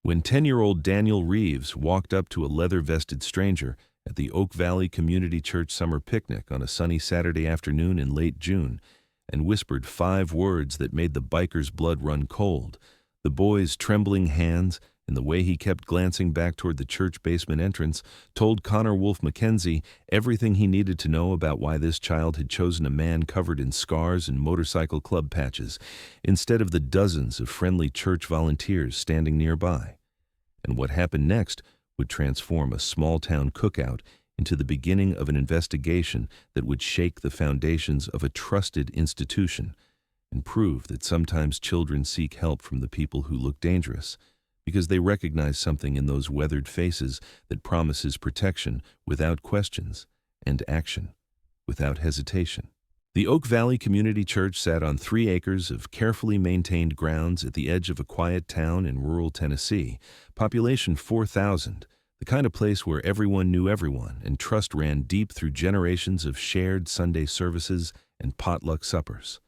When 10-year-old Daniel Reeves walked up to a leather-vested stranger at the Oak Valley Community Church summer picnic on a sunny Saturday afternoon in late June and whispered 5 words that made the biker's blood run cold, the boy's trembling hands and the way he kept glancing back toward the church basement entrance told Connor Wolf Mackenzie everything he needed to know about why this child had chosen a man covered in scars and motorcycle club patches instead of the dozens of friendly church volunteers standing nearby. And what happened next would transform a small-town cookout into the beginning of an investigation that would shake the foundations of a trusted institution and prove that sometimes children seek help from the people who look dangerous, because they recognize something in those weathered faces that promises protection without questions and action without hesitation. The Oak Valley Community Church sat on 3 acres of carefully maintained grounds at the edge of a quiet town in rural Tennessee, population 4,000, the kind of place where everyone knew everyone and trust ran deep through generations of shared Sunday services and potluck suppers.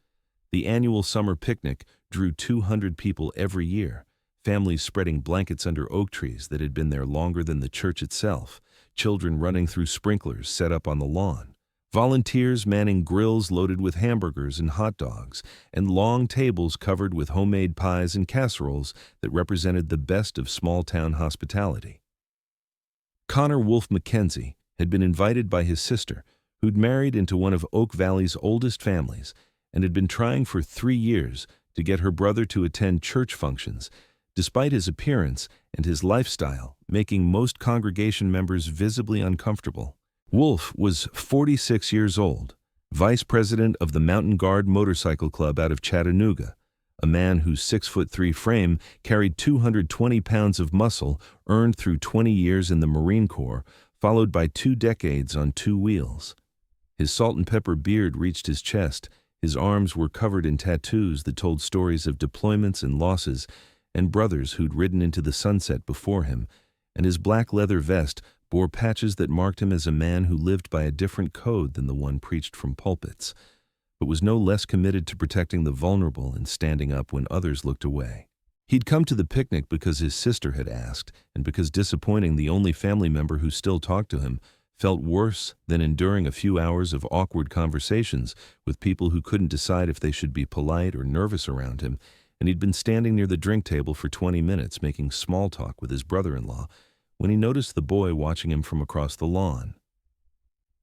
The annual summer picnic drew 200 people every year, families spreading blankets under oak trees that had been there longer than the church itself, children running through sprinklers set up on the lawn, volunteers manning grills loaded with hamburgers and hot dogs, and long tables covered with homemade pies and casseroles that represented the best of small-town hospitality. Connor Wolf Mackenzie had been invited by his sister, who'd married into one of Oak Valley's oldest families and had been trying for 3 years to get her brother to attend church functions, despite his appearance and his lifestyle making most congregation members visibly uncomfortable. Wolf was 46 years old, vice president of the Mountain Guard Motorcycle Club out of Chattanooga, a man whose 6'3" frame carried 220 pounds of muscle earned through 20 years in the Marine Corps, followed by 2 decades on 2 wheels. His salt and pepper beard reached his chest, his arms were covered in tattoos that told stories of deployments and losses, and brothers who'd ridden into the sunset before him, and his black leather vest bore patches that marked him as a man who lived by a different code than the one preached from pulpits, but was no less committed to protecting the vulnerable and standing up when others looked away. He'd come to the picnic because his sister had asked, and because disappointing the only family member who still talked to him felt worse than enduring a few hours of awkward conversations with people who couldn't decide if they should be polite or nervous around him, and he'd been standing near the drink table for 20 minutes making small talk with his brother-in-law when he noticed the boy watching him from across the lawn.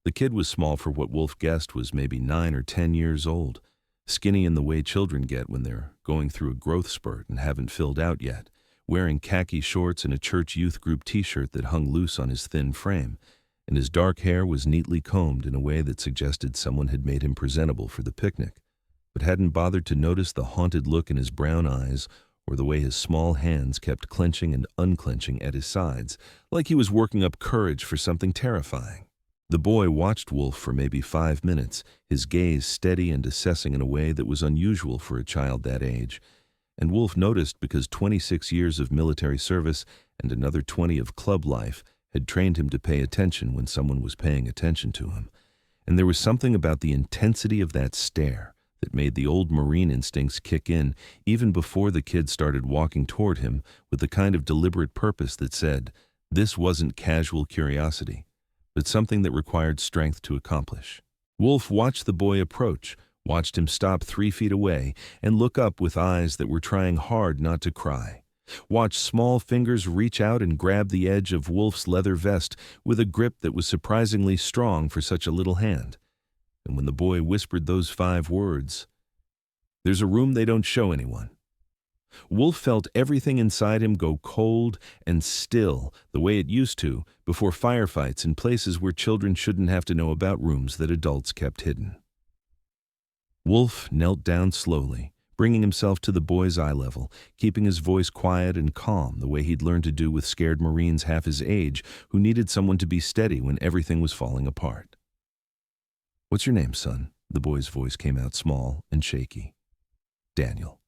The kid was small for what Wolf guessed was maybe 9 or 10 years old, skinny in the way children get when they're going through a growth spurt and haven't filled out yet, wearing khaki shorts and a church youth group t-shirt that hung loose on his thin frame, and his dark hair was neatly combed in a way that suggested someone had made him presentable for the picnic, but hadn't bothered to notice the haunted look in his brown eyes or the way his small hands kept clenching and unclenching at his sides, like he was working up courage for something terrifying. The boy watched Wolf for maybe 5 minutes, his gaze steady and assessing in a way that was unusual for a child that age, and Wolf noticed because 26 years of military service and another 20 of club life had trained him to pay attention when someone was paying attention to him, and there was something about the intensity of that stare that made the old Marine instincts kick in even before the kid started walking toward him with the kind of deliberate purpose that said, this wasn't casual curiosity, but something that required strength to accomplish. Wolf watched the boy approach, watched him stop 3 feet away and look up with eyes that were trying hard not to cry, watched small fingers reach out and grab the edge of Wolf's leather vest with a grip that was surprisingly strong for such a little hand. And when the boy whispered those 5 words, "There's a room they don't show anyone," Wolf felt everything inside him go cold and still the way it used to before firefights in places where children shouldn't have to know about rooms that adults kept hidden. Wolf knelt down slowly, bringing himself to the boy's eye level, keeping his voice quiet and calm the way he'd learned to do with scared Marines half his age who needed someone to be steady when everything was falling apart. "What's your name, son?" The boy's voice came out small and shaky. "Daniel.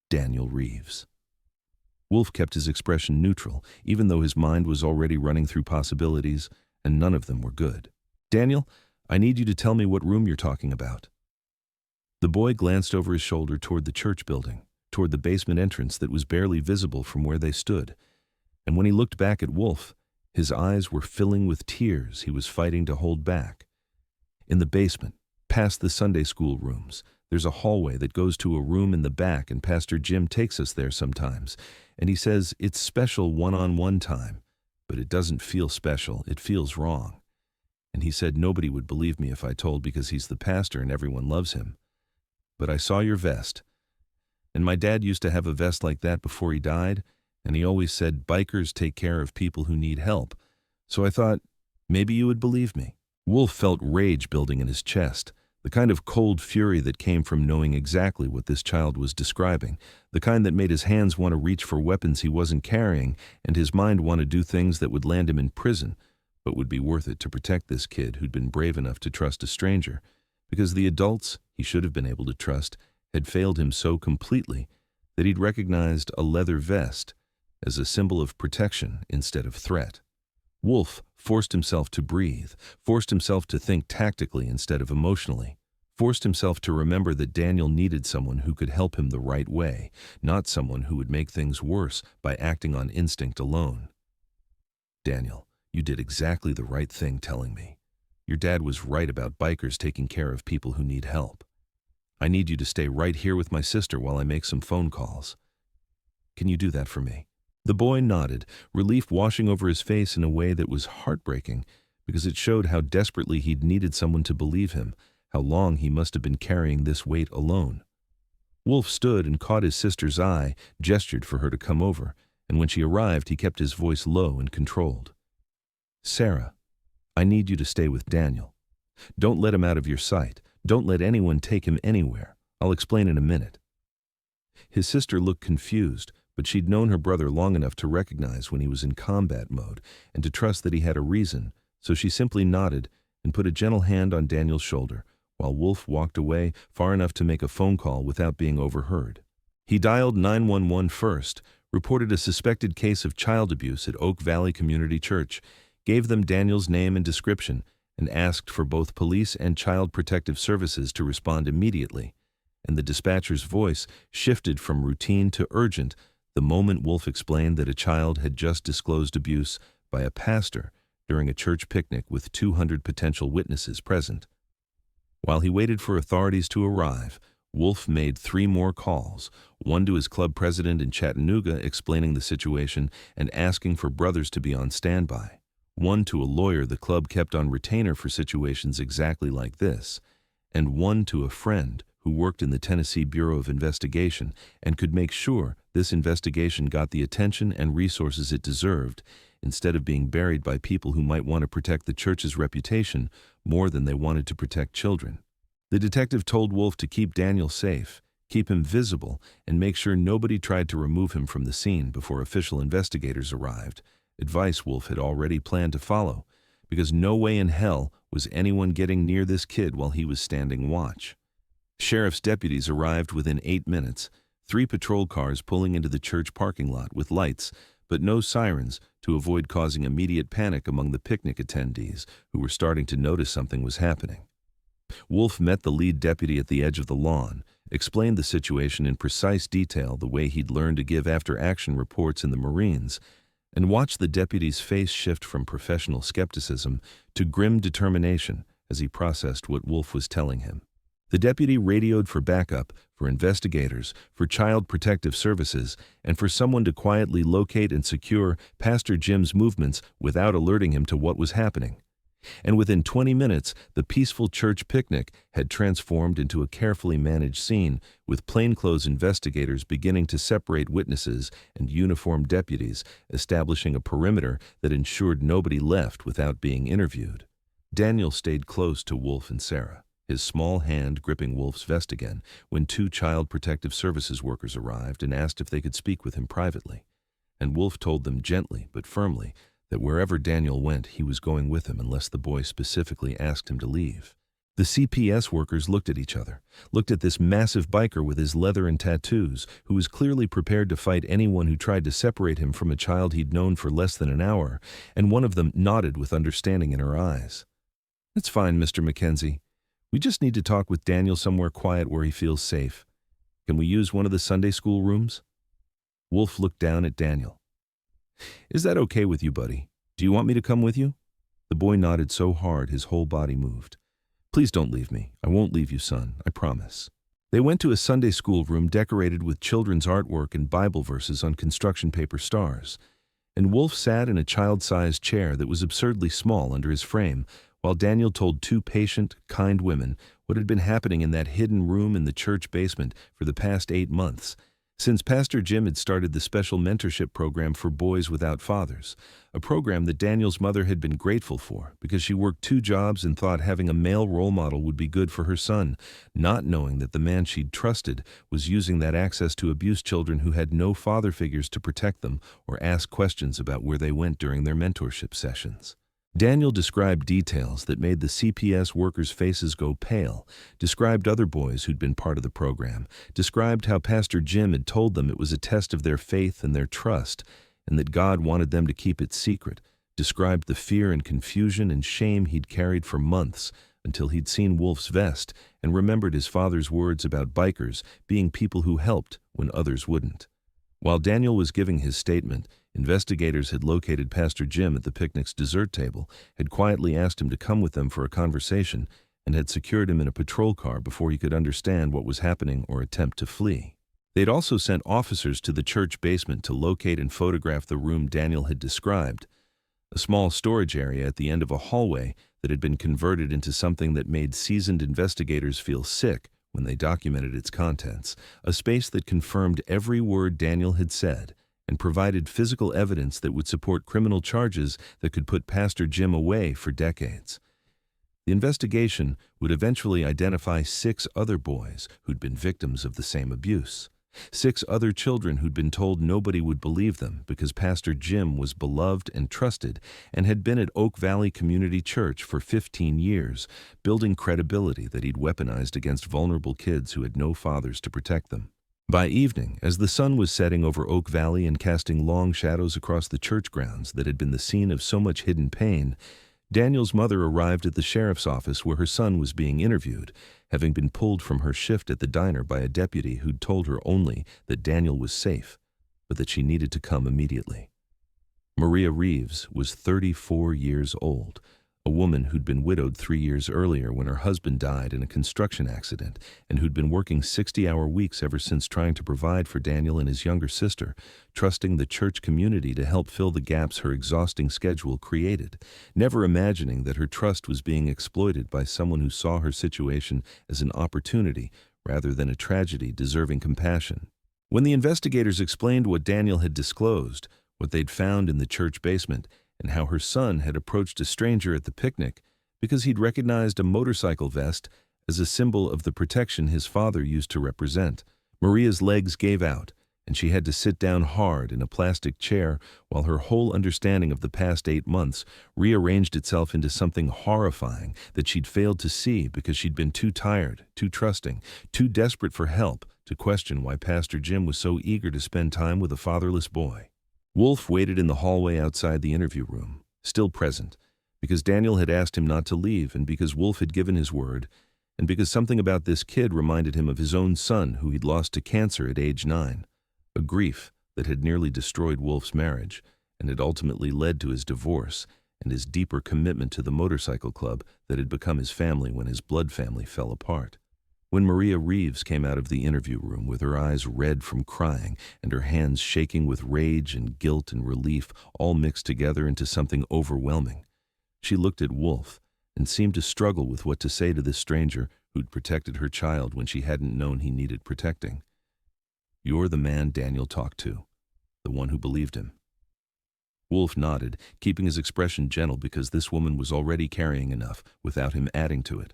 Daniel Reeves." Wolf kept his expression neutral, even though his mind was already running through possibilities, and none of them were good. "Daniel, I need you to tell me what room you're talking about." The boy glanced over his shoulder toward the church building, toward the basement entrance that was barely visible from where they stood, And when he looked back at Wolf, his eyes were filling with tears he was fighting to hold back. In the basement, past the Sunday school rooms, there's a hallway that goes to a room in the back, and Pastor Jim takes us there sometimes, and he says it's special one-on-one time, but it doesn't feel special, it feels wrong. And he said nobody would believe me if I told because he's the pastor and everyone loves him. But I saw your vest. And my dad used to have a vest like that before he died, and he always said bikers take care of people who need help. So I thought, maybe you would believe me. Wolf felt rage building in his chest, the kind of cold fury that came from knowing exactly what this child was describing, the kind that made his hands want to reach for weapons he wasn't carrying and his mind want to do things that would land him in prison, but would be worth it to protect this kid who'd been brave enough to trust a stranger, because the adults he should have been able to trust had failed him so completely that he'd recognized a leather vest as a symbol of protection instead of threat. Wolf forced himself to breathe, forced himself to think tactically instead of emotionally, forced himself to remember that Daniel needed someone who could help him the right way, not someone who would make things worse by acting on instinct alone. Daniel, you did exactly the right thing telling me. Your dad was right about bikers taking care of people who need help. I need you to stay right here with my sister while I make some phone calls. Can you do that for me? The boy nodded, relief washing over his face in a way that was heartbreaking, because it showed how desperately he'd needed someone to believe him, how long he must have been carrying this weight alone. Wolf stood and caught his sister's eye, gestured for her to come over, and when she arrived, he kept his voice low and controlled. Sarah, I need you to stay with Daniel. Don't let him out of your sight. Don't let anyone take him anywhere. I'll explain in a minute. His sister looked confused, but she'd known her brother long enough to recognize when he was in combat mode and to trust that he had a reason, so she simply nodded and put a gentle hand on Daniel's shoulder, while Wolf walked away far enough to make a phone call without being overheard. He dialed 911 first, reported a suspected case of child abuse at Oak Valley Community Church, gave them Daniel's name and description, and asked for both police and child protective services to respond immediately. And the dispatcher's voice shifted from routine to urgent the moment Wolf explained that a child had just disclosed abuse by a pastor during a church picnic with 200 potential witnesses present. While he waited for authorities to arrive, Wolf made 3 more calls, one to his club president in Chattanooga explaining the situation and asking for brothers to be on standby, one to a lawyer the club kept on retainer for situations exactly like this, and one to a friend who worked in the Tennessee Bureau of Investigation and could make sure this investigation got the attention and resources it deserved, instead of being buried by people who might want to protect the church's reputation more than they wanted to protect children. The detective told Wolf to keep Daniel safe, keep him visible, and make sure nobody tried to remove him from the scene before official investigators arrived, advice Wolf had already planned to follow, because no way in hell was anyone getting near this kid while he was standing watch. Sheriff's deputies arrived within 8 minutes, 3 patrol cars pulling into the church parking lot with lights, but no sirens to avoid causing immediate panic among the picnic attendees who were starting to notice something was happening. Wolf met the lead deputy at the edge of the lawn, explained the situation in precise detail the way he'd learned to give after-action reports in the Marines, and watched the deputy's face shift from professional skepticism to grim determination as he processed what Wolf was telling him. The deputy radioed for backup, for investigators, for child protective services, and for someone to quietly locate and secure Pastor Jim's movements without alerting him to what was happening. And within 20 minutes, the peaceful church picnic had transformed into a carefully managed scene, with plainclothes investigators beginning to separate witnesses and uniformed deputies establishing a perimeter that ensured nobody left without being interviewed. Daniel stayed close to Wolf and Sarah, his small hand gripping Wolf's vest again, when 2 child protective services workers arrived and asked if they could speak with him privately. And Wolf told them gently but firmly that wherever Daniel went, he was going with him unless the boy specifically asked him to leave. The CPS workers looked at each other, looked at this massive biker with his leather and tattoos, who was clearly prepared to fight anyone who tried to separate him from a child he'd known for less than an hour, and one of them nodded with understanding in her eyes. "That's fine, Mr. Mackenzie. We just need to talk with Daniel somewhere quiet where he feels safe. Can we use one of the Sunday school rooms?" Wolf looked down at Daniel. Is that okay with you, buddy? Do you want me to come with you? The boy nodded so hard his whole body moved. Please don't leave me. I won't leave you, son. I promise. They went to a Sunday school room decorated with children's artwork and Bible verses on construction paper stars. And Wolf sat in a child-sized chair that was absurdly small under his frame, while Daniel told two patient, kind women what had been happening in that hidden room in the church basement for the past 8 months, since Pastor Jim had started the special mentorship program for boys without fathers, a program that Daniel's mother had been grateful for because she worked 2 jobs and thought having a male role model would be good for her son, not knowing that the man she'd trusted was using that access to abuse children who had no father figures to protect them or ask questions about where they went during their mentorship sessions. Daniel described details that made the CPS workers' faces go pale, described other boys who'd been part of the program, described how Pastor Jim had told them it was a test of their faith and their trust, and that God wanted them to keep it secret, described the fear and confusion and shame he'd carried for months until he'd seen Wolf's vest and remembered his father's words about bikers being people who helped when others wouldn't. While Daniel was giving his statement, investigators had located Pastor Jim at the picnic's dessert table, had quietly asked him to come with them for a conversation, and had secured him in a patrol car before he could understand what was happening or attempt to flee. They'd also sent officers to the church basement to locate and photograph the room Daniel had described, a small storage area at the end of a hallway that had been converted into something that made seasoned investigators feel sick when they documented its contents, a space that confirmed every word Daniel had said and provided physical evidence that would support criminal charges that could put Pastor Jim away for decades. The investigation would eventually identify 6 other boys who'd been victims of the same abuse. 6 other children who'd been told nobody would believe them because Pastor Jim was beloved and trusted and had been at Oak Valley Community Church for 15 years, building credibility that he'd weaponized against vulnerable kids who had no fathers to protect them. By evening, as the sun was setting over Oak Valley and casting long shadows across the church grounds that had been the scene of so much hidden pain, Daniel's mother arrived at the sheriff's office where her son was being interviewed, having been pulled from her shift at the diner by a deputy who'd told her only that Daniel was safe, but that she needed to come immediately. Maria Reeves was 34 years old, a woman who'd been widowed 3 years earlier when her husband died in a construction accident and who'd been working 60-hour weeks ever since trying to provide for Daniel and his younger sister, trusting the church community to help fill the gaps her exhausting schedule created, never imagining that her trust was being exploited by someone who saw her situation as an opportunity rather than a tragedy deserving compassion. When the investigators explained what Daniel had disclosed, what they'd found in the church basement, and how her son had approached a stranger at the picnic because he'd recognized a motorcycle vest as a symbol of the protection his father used to represent, Maria's legs gave out, and she had to sit down hard in a plastic chair while her whole understanding of the past 8 months rearranged itself into something horrifying that she'd failed to see because she'd been too tired, too trusting, too desperate for help to question why Pastor Jim was so eager to spend time with a fatherless boy. Wolf waited in the hallway outside the interview room, still present, because Daniel had asked him not to leave and because Wolf had given his word, and because something about this kid reminded him of his own son who he'd lost to cancer at age 9, a grief that had nearly destroyed Wolf's marriage and had ultimately led to his divorce and his deeper commitment to the motorcycle club that had become his family when his blood family fell apart. When Maria Reeves came out of the interview room with her eyes red from crying and her hands shaking with rage and guilt and relief all mixed together into something overwhelming, she looked at Wolf and seemed to struggle with what to say to this stranger who'd protected her child when she hadn't known he needed protecting. "You're the man Daniel talked to, the one who believed him." Wolf nodded, keeping his expression gentle because this woman was already carrying enough without him adding to it.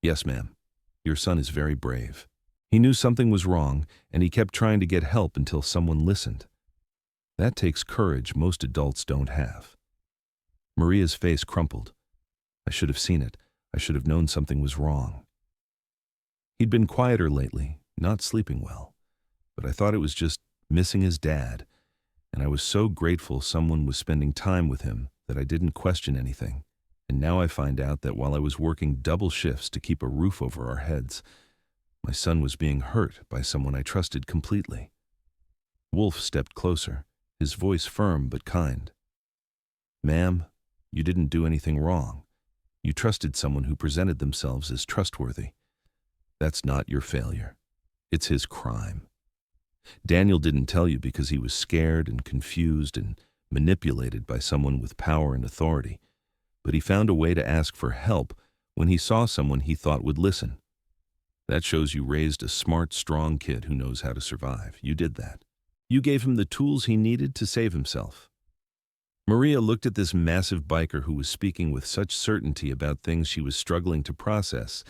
"Yes, ma'am. Your son is very brave. He knew something was wrong, and he kept trying to get help until someone listened. That takes courage most adults don't have." Maria's face crumpled. "I should have seen it. I should have known something was wrong." He'd been quieter lately, not sleeping well, but I thought it was just missing his dad, and I was so grateful someone was spending time with him that I didn't question anything. And now I find out that while I was working double shifts to keep a roof over our heads, my son was being hurt by someone I trusted completely. Wolf stepped closer, his voice firm but kind. "Ma'am, you didn't do anything wrong. You trusted someone who presented themselves as trustworthy. That's not your failure. It's his crime. Daniel didn't tell you because he was scared and confused and manipulated by someone with power and authority, but he found a way to ask for help when he saw someone he thought would listen. That shows you raised a smart, strong kid who knows how to survive. You did that. You gave him the tools he needed to save himself." Maria looked at this massive biker who was speaking with such certainty about things she was struggling to process,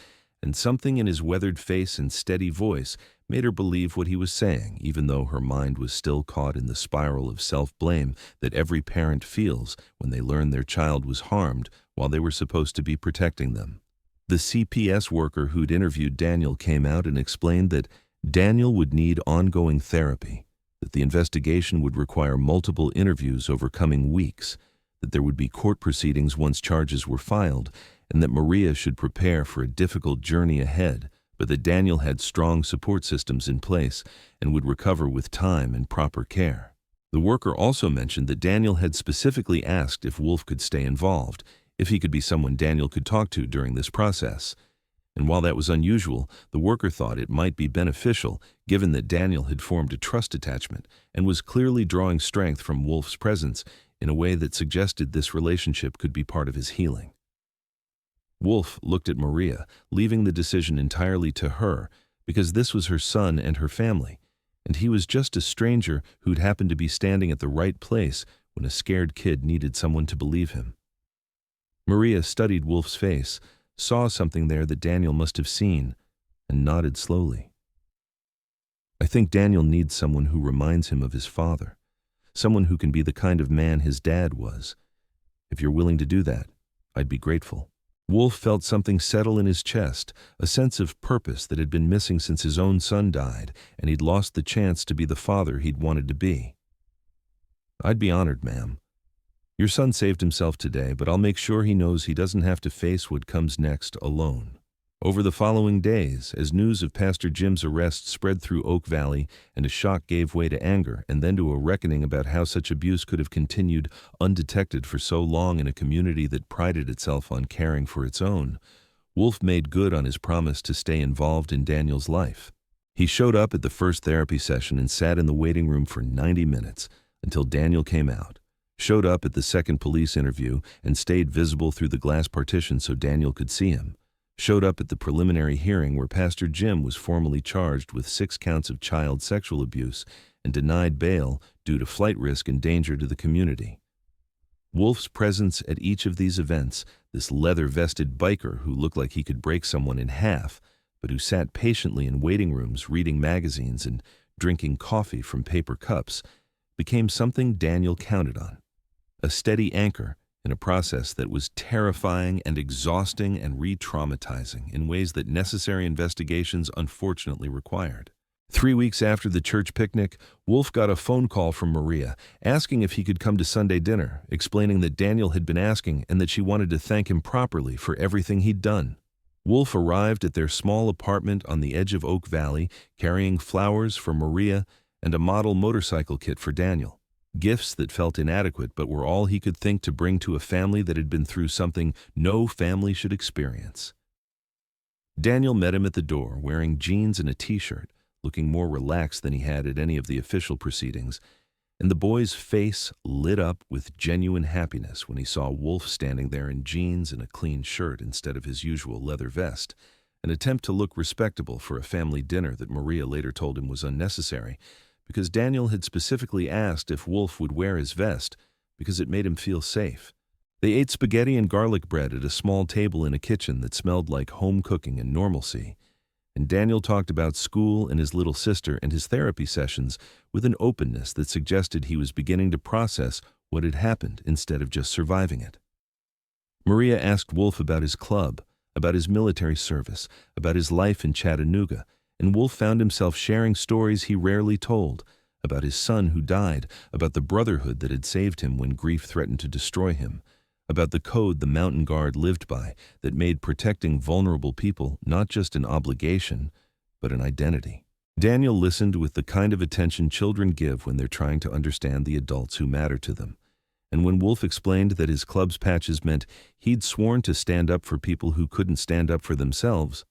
and something in his weathered face and steady voice made her believe what he was saying, even though her mind was still caught in the spiral of self-blame that every parent feels when they learn their child was harmed while they were supposed to be protecting them. The CPS worker who'd interviewed Daniel came out and explained that Daniel would need ongoing therapy, that the investigation would require multiple interviews over coming weeks, that there would be court proceedings once charges were filed, and that Maria should prepare for a difficult journey ahead, but that Daniel had strong support systems in place and would recover with time and proper care. The worker also mentioned that Daniel had specifically asked if Wolf could stay involved, if he could be someone Daniel could talk to during this process. And while that was unusual, the worker thought it might be beneficial, given that Daniel had formed a trust attachment and was clearly drawing strength from Wolf's presence in a way that suggested this relationship could be part of his healing. Wolf looked at Maria, leaving the decision entirely to her, because this was her son and her family, and he was just a stranger who'd happened to be standing at the right place when a scared kid needed someone to believe him. Maria studied Wolf's face, saw something there that Daniel must have seen, and nodded slowly. "I think Daniel needs someone who reminds him of his father, someone who can be the kind of man his dad was. If you're willing to do that, I'd be grateful." Wolf felt something settle in his chest, a sense of purpose that had been missing since his own son died, and he'd lost the chance to be the father he'd wanted to be. "I'd be honored, ma'am. Your son saved himself today, but I'll make sure he knows he doesn't have to face what comes next alone." Over the following days, as news of Pastor Jim's arrest spread through Oak Valley and a shock gave way to anger and then to a reckoning about how such abuse could have continued undetected for so long in a community that prided itself on caring for its own, Wolf made good on his promise to stay involved in Daniel's life. He showed up at the first therapy session and sat in the waiting room for 90 minutes until Daniel came out, showed up at the second police interview and stayed visible through the glass partition so Daniel could see him, showed up at the preliminary hearing where Pastor Jim was formally charged with 6 counts of child sexual abuse and denied bail due to flight risk and danger to the community. Wolf's presence at each of these events, this leather-vested biker who looked like he could break someone in half, but who sat patiently in waiting rooms reading magazines and drinking coffee from paper cups, became something Daniel counted on, a steady anchor in a process that was terrifying and exhausting and re-traumatizing in ways that necessary investigations unfortunately required. 3 weeks after the church picnic, Wolf got a phone call from Maria, asking if he could come to Sunday dinner, explaining that Daniel had been asking and that she wanted to thank him properly for everything he'd done. Wolf arrived at their small apartment on the edge of Oak Valley, carrying flowers for Maria and a model motorcycle kit for Daniel. Gifts that felt inadequate but were all he could think to bring to a family that had been through something no family should experience. Daniel met him at the door, wearing jeans and a t-shirt, looking more relaxed than he had at any of the official proceedings, and the boy's face lit up with genuine happiness when he saw Wolf standing there in jeans and a clean shirt instead of his usual leather vest, an attempt to look respectable for a family dinner that Maria later told him was unnecessary, because Daniel had specifically asked if Wolf would wear his vest because it made him feel safe. They ate spaghetti and garlic bread at a small table in a kitchen that smelled like home cooking and normalcy, and Daniel talked about school and his little sister and his therapy sessions with an openness that suggested he was beginning to process what had happened instead of just surviving it. Maria asked Wolf about his club, about his military service, about his life in Chattanooga, and Wolf found himself sharing stories he rarely told, about his son who died, about the brotherhood that had saved him when grief threatened to destroy him, about the code the mountain guard lived by that made protecting vulnerable people not just an obligation, but an identity. Daniel listened with the kind of attention children give when they're trying to understand the adults who matter to them. And when Wolf explained that his club's patches meant he'd sworn to stand up for people who couldn't stand up for themselves,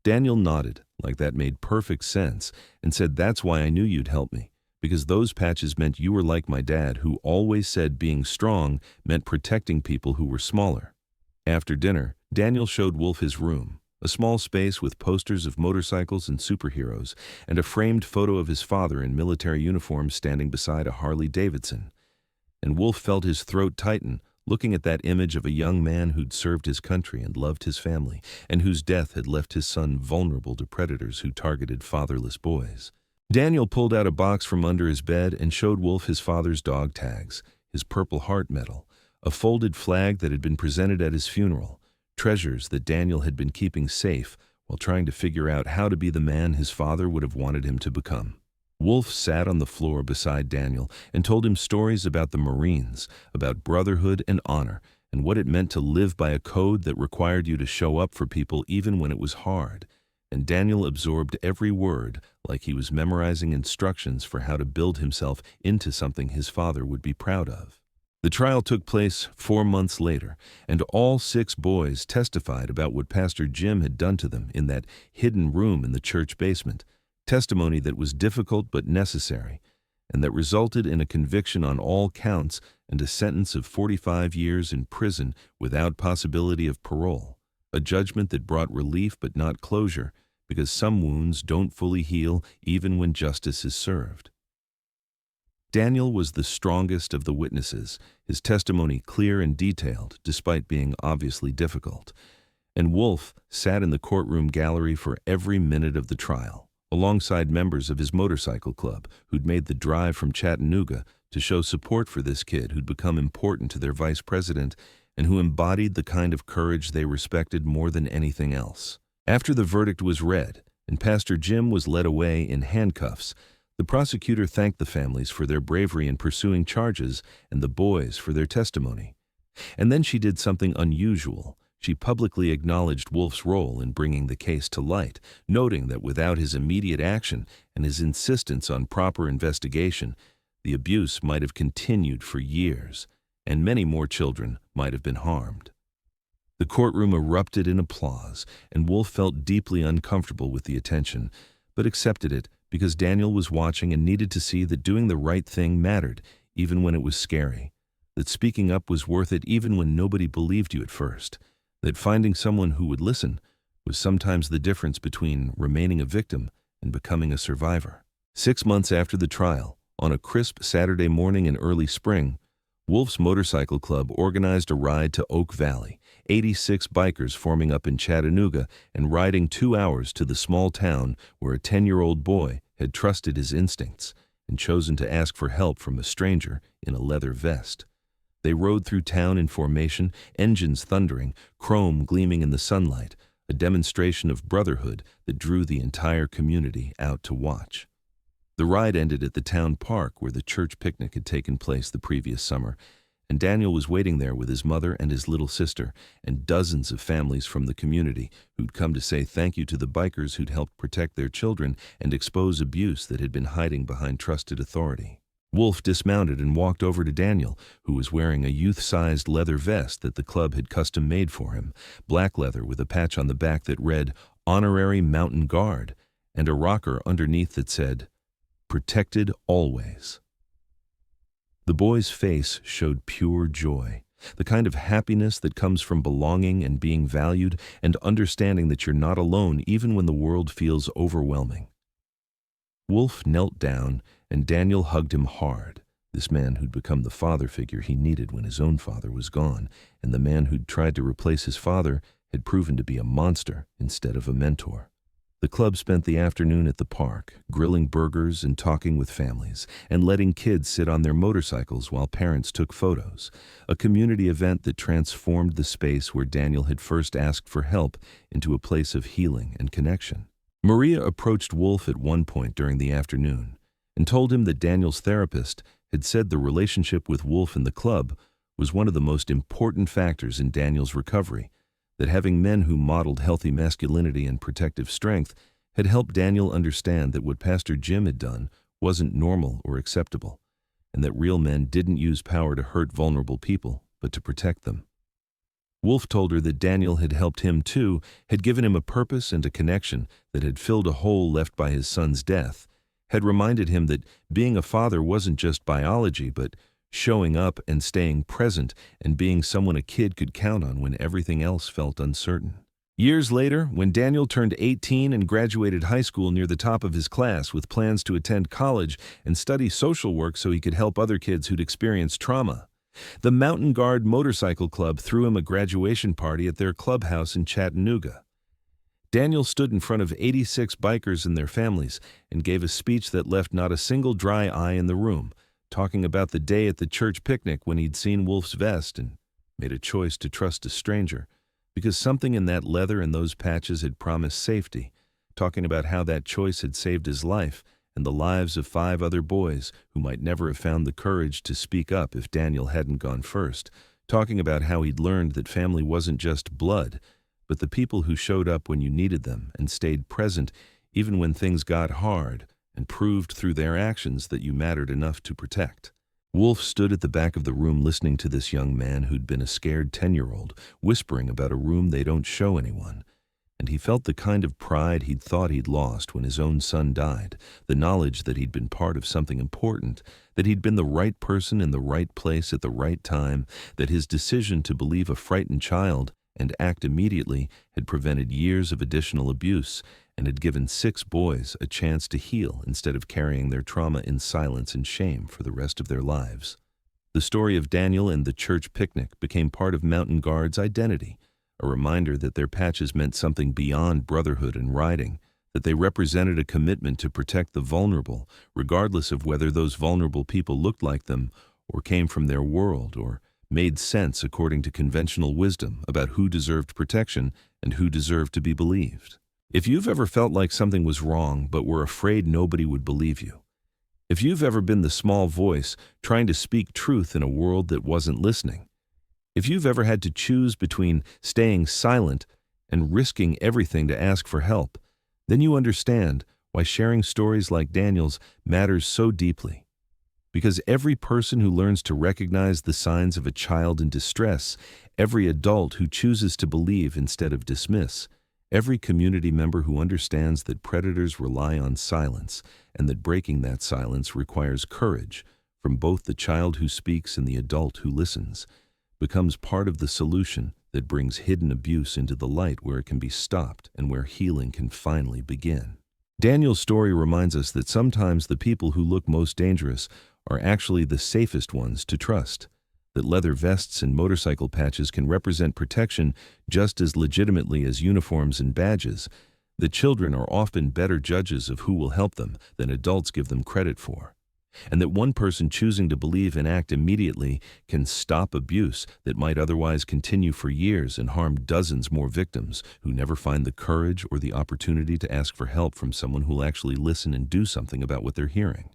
Daniel nodded, like that made perfect sense, and said, "That's why I knew you'd help me, because those patches meant you were like my dad, who always said being strong meant protecting people who were smaller." After dinner, Daniel showed Wolf his room, a small space with posters of motorcycles and superheroes, and a framed photo of his father in military uniform standing beside a Harley Davidson. And Wolf felt his throat tighten, looking at that image of a young man who'd served his country and loved his family, and whose death had left his son vulnerable to predators who targeted fatherless boys. Daniel pulled out a box from under his bed and showed Wolf his father's dog tags, his Purple Heart medal, a folded flag that had been presented at his funeral, treasures that Daniel had been keeping safe while trying to figure out how to be the man his father would have wanted him to become. Wolf sat on the floor beside Daniel and told him stories about the Marines, about brotherhood and honor, and what it meant to live by a code that required you to show up for people even when it was hard. And Daniel absorbed every word like he was memorizing instructions for how to build himself into something his father would be proud of. The trial took place 4 months later, and all 6 boys testified about what Pastor Jim had done to them in that hidden room in the church basement, testimony that was difficult but necessary, and that resulted in a conviction on all counts and a sentence of 45 years in prison without possibility of parole, a judgment that brought relief but not closure, because some wounds don't fully heal even when justice is served. Daniel was the strongest of the witnesses, his testimony clear and detailed, despite being obviously difficult. And Wolf sat in the courtroom gallery for every minute of the trial, alongside members of his motorcycle club who'd made the drive from Chattanooga to show support for this kid who'd become important to their vice president and who embodied the kind of courage they respected more than anything else. After the verdict was read and Pastor Jim was led away in handcuffs, the prosecutor thanked the families for their bravery in pursuing charges and the boys for their testimony. And then she did something unusual. She publicly acknowledged Wolf's role in bringing the case to light, noting that without his immediate action and his insistence on proper investigation, the abuse might have continued for years, and many more children might have been harmed. The courtroom erupted in applause, and Wolf felt deeply uncomfortable with the attention, but accepted it because Daniel was watching and needed to see that doing the right thing mattered, even when it was scary, that speaking up was worth it even when nobody believed you at first, that finding someone who would listen was sometimes the difference between remaining a victim and becoming a survivor. 6 months after the trial, on a crisp Saturday morning in early spring, Wolf's motorcycle club organized a ride to Oak Valley, 86 bikers forming up in Chattanooga and riding 2 hours to the small town where a 10-year-old boy had trusted his instincts and chosen to ask for help from a stranger in a leather vest. They rode through town in formation, engines thundering, chrome gleaming in the sunlight, a demonstration of brotherhood that drew the entire community out to watch. The ride ended at the town park where the church picnic had taken place the previous summer, and Daniel was waiting there with his mother and his little sister and dozens of families from the community who'd come to say thank you to the bikers who'd helped protect their children and expose abuse that had been hiding behind trusted authority. Wolf dismounted and walked over to Daniel, who was wearing a youth-sized leather vest that the club had custom-made for him, black leather with a patch on the back that read, "Honorary Mountain Guard," and a rocker underneath that said, "Protected always." The boy's face showed pure joy, the kind of happiness that comes from belonging and being valued and understanding that you're not alone even when the world feels overwhelming. Wolf knelt down and Daniel hugged him hard, this man who'd become the father figure he needed when his own father was gone, and the man who'd tried to replace his father had proven to be a monster instead of a mentor. The club spent the afternoon at the park, grilling burgers and talking with families, and letting kids sit on their motorcycles while parents took photos, a community event that transformed the space where Daniel had first asked for help into a place of healing and connection. Maria approached Wolf at one point during the afternoon and told him that Daniel's therapist had said the relationship with Wolf and the club was one of the most important factors in Daniel's recovery, that having men who modeled healthy masculinity and protective strength had helped Daniel understand that what Pastor Jim had done wasn't normal or acceptable, and that real men didn't use power to hurt vulnerable people, but to protect them. Wolf told her that Daniel had helped him too, had given him a purpose and a connection that had filled a hole left by his son's death, had reminded him that being a father wasn't just biology, but showing up and staying present and being someone a kid could count on when everything else felt uncertain. Years later, when Daniel turned 18 and graduated high school near the top of his class with plans to attend college and study social work so he could help other kids who'd experienced trauma, the Mountain Guard Motorcycle Club threw him a graduation party at their clubhouse in Chattanooga. Daniel stood in front of 86 bikers and their families and gave a speech that left not a single dry eye in the room, talking about the day at the church picnic when he'd seen Wolf's vest and made a choice to trust a stranger, because something in that leather and those patches had promised safety, talking about how that choice had saved his life and the lives of 5 other boys who might never have found the courage to speak up if Daniel hadn't gone first, talking about how he'd learned that family wasn't just blood, but the people who showed up when you needed them and stayed present even when things got hard, and proved through their actions that you mattered enough to protect. Wolf stood at the back of the room listening to this young man who'd been a scared 10-year-old, whispering about a room they don't show anyone. And he felt the kind of pride he'd thought he'd lost when his own son died, the knowledge that he'd been part of something important, that he'd been the right person in the right place at the right time, that his decision to believe a frightened child and act immediately had prevented years of additional abuse and had given 6 boys a chance to heal instead of carrying their trauma in silence and shame for the rest of their lives. The story of Daniel and the church picnic became part of Mountain Guard's identity, a reminder that their patches meant something beyond brotherhood and riding, that they represented a commitment to protect the vulnerable, regardless of whether those vulnerable people looked like them or came from their world or made sense according to conventional wisdom about who deserved protection and who deserved to be believed. If you've ever felt like something was wrong but were afraid nobody would believe you, if you've ever been the small voice trying to speak truth in a world that wasn't listening, if you've ever had to choose between staying silent and risking everything to ask for help, then you understand why sharing stories like Daniel's matters so deeply. Because every person who learns to recognize the signs of a child in distress, every adult who chooses to believe instead of dismiss, every community member who understands that predators rely on silence and that breaking that silence requires courage from both the child who speaks and the adult who listens, becomes part of the solution that brings hidden abuse into the light where it can be stopped and where healing can finally begin. Daniel's story reminds us that sometimes the people who look most dangerous are actually the safest ones to trust, that leather vests and motorcycle patches can represent protection just as legitimately as uniforms and badges, that children are often better judges of who will help them than adults give them credit for, and that one person choosing to believe and act immediately can stop abuse that might otherwise continue for years and harm dozens more victims who never find the courage or the opportunity to ask for help from someone who'll actually listen and do something about what they're hearing.